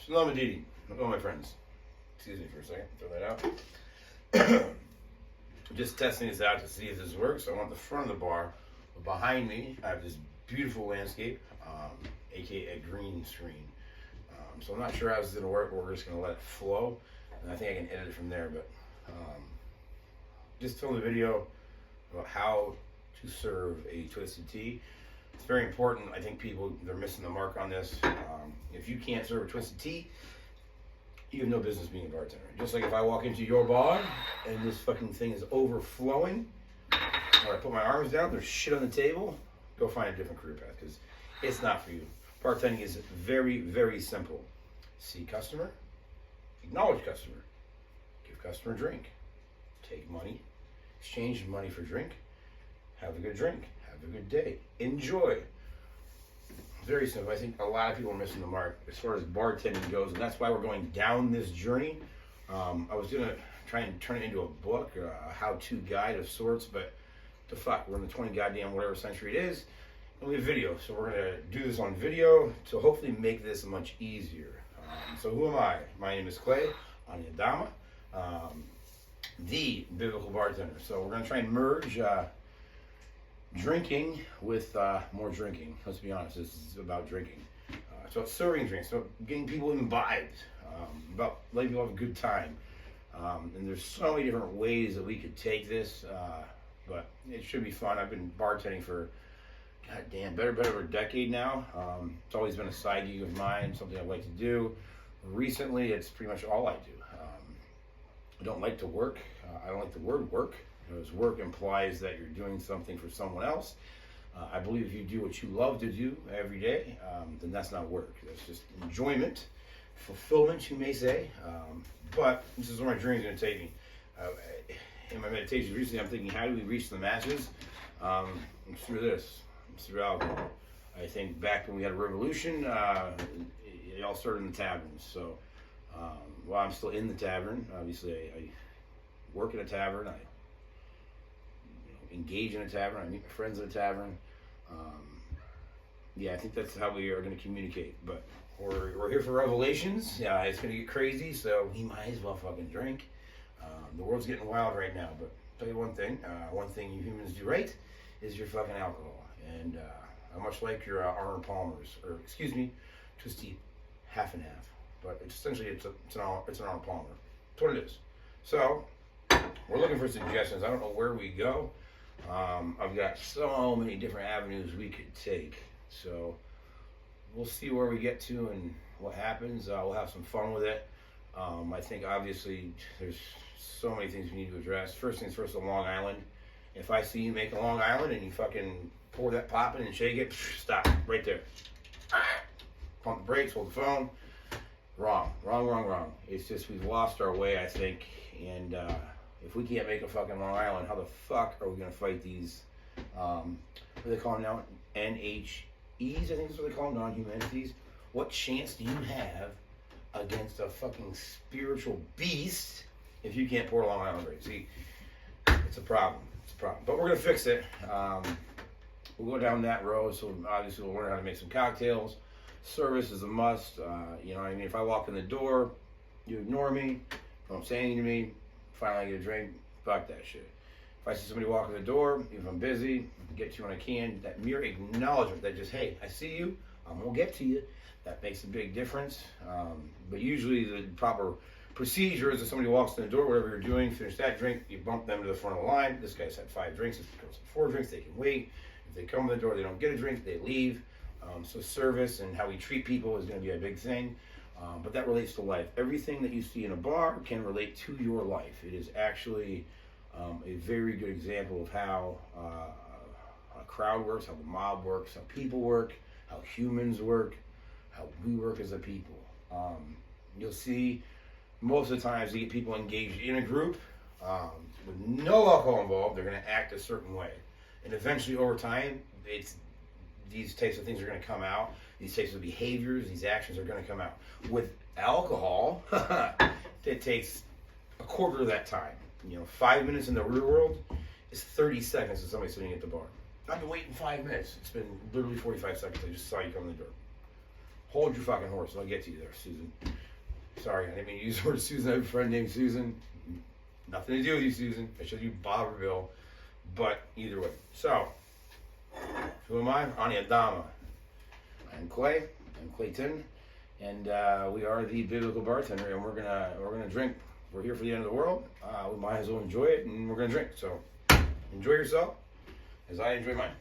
Shalom Aditi. Hello, my friends. Excuse me for a second. Throw that out. Just testing this out to see if this works. I want the front of the bar. Behind me, I have this beautiful landscape, aka a green screen. So I'm not sure how this is going to work, but we're just going to let it flow. And I think I can edit it from there. But just filmed a video about how to serve a twisted tea. It's very important. I think people, they're missing the mark on this. If you can't serve a twisted tea, you have no business being a bartender. Just like if I walk into your bar and this fucking thing is overflowing, or I put my arms down, there's shit on the table, go find a different career path because it's not for you. Bartending is very, very simple. See customer, acknowledge customer, give customer a drink, take money, exchange money for drink, have a good drink, have a good day, enjoy. Very simple. I think a lot of people are missing the mark as far as bartending goes, and that's why we're going down this journey. I was gonna try and turn it into a book, a how-to guide of sorts, but the fuck, we're in the 20 goddamn whatever century it is, and we have video, so we're gonna do this on video to hopefully make this much easier. So who am I? My name is Clay Anyadama, the biblical bartender. So we're gonna try and merge drinking with more drinking. Let's be honest, this is about drinking. So it's serving drinks, so getting people imbibed, about letting people have a good time. And there's so many different ways that we could take this, but it should be fun. I've been bartending for, goddamn, better over a decade now. It's always been a side gig of mine, something I like to do. Recently, it's pretty much all I do. I don't like to work. I don't like the word work, because work implies that you're doing something for someone else. I believe if you do what you love to do every day, then that's not work. That's just enjoyment, fulfillment, you may say. But this is where my journey is going to take me. In my meditations recently, I'm thinking, how do we reach the masses? It's through this. It's through alcohol. I think back when we had a revolution, it all started in the taverns. So while I'm still in the tavern, obviously I work at a tavern. I engage in a tavern. I meet my friends at a tavern. Yeah, I think that's how we are going to communicate. But we're here for revelations. Yeah, it's going to get crazy, so we might as well fucking drink. The world's getting wild right now, but I'll tell you one thing you humans do right is your fucking alcohol. And much like your Arnold Palmer's, or excuse me, Twisty half and half. But essentially it's an Arnold Palmer. That's what it is. So we're looking for suggestions. I don't know where we go. I've got so many different avenues we could take. So we'll see where we get to and what happens. We'll have some fun with it. I think obviously there's so many things we need to address. First things first, on Long Island. If I see you make a Long Island and you fucking pour that pop in and shake it, stop right there. Pump the brakes, hold the phone. Wrong. It's just we've lost our way, I think. And if we can't make a fucking Long Island, how the fuck are we going to fight these, what do they call them now? NHEs, I think is what they call them, non-humanities. What chance do you have against a fucking spiritual beast if you can't pour Long Island right? See, it's a problem. But we're going to fix it. We'll go down that road, so obviously we'll learn how to make some cocktails. Service is a must. You know what I mean? If I walk in the door, you ignore me, don't say anything to me, finally I get a drink, fuck that shit. If I see somebody walk in the door, if I'm busy, get to you when I can, that mere acknowledgement that just, hey, I see you, I'm going to get to you, that makes a big difference. But usually the proper procedure is if somebody walks in the door, whatever you're doing, finish that drink, you bump them to the front of the line. This guy's had 5 drinks, this girl's had 4 drinks, they can wait. If they come to the door, they don't get a drink, they leave. So service and how we treat people is going to be a big thing. But that relates to life. Everything that you see in a bar can relate to your life. It is actually a very good example of how a crowd works, how the mob works, how people work, how humans work, how we work as a people. You'll see most of the times you get people engaged in a group with no alcohol involved, they're going to act a certain way. And eventually over time, these types of things are going to come out. These types of behaviors, these actions are going to come out. With alcohol, it takes a quarter of that time. 5 minutes in the real world is 30 seconds of somebody sitting at the bar. I've been waiting 5 minutes. It's been literally 45 seconds. I just saw you come in the door. Hold your fucking horse. I'll get to you there, Susan. Sorry, I didn't mean to use the word Susan. I have a friend named Susan. Nothing to do with you, Susan. I showed you Bobberville. But either way. So, who am I? Ani Adama. I'm Clay. I'm Clayton. And we are the Biblical Bartender, and we're gonna drink. We're here for the end of the world. We might as well enjoy it, and we're gonna drink. So enjoy yourself as I enjoy mine.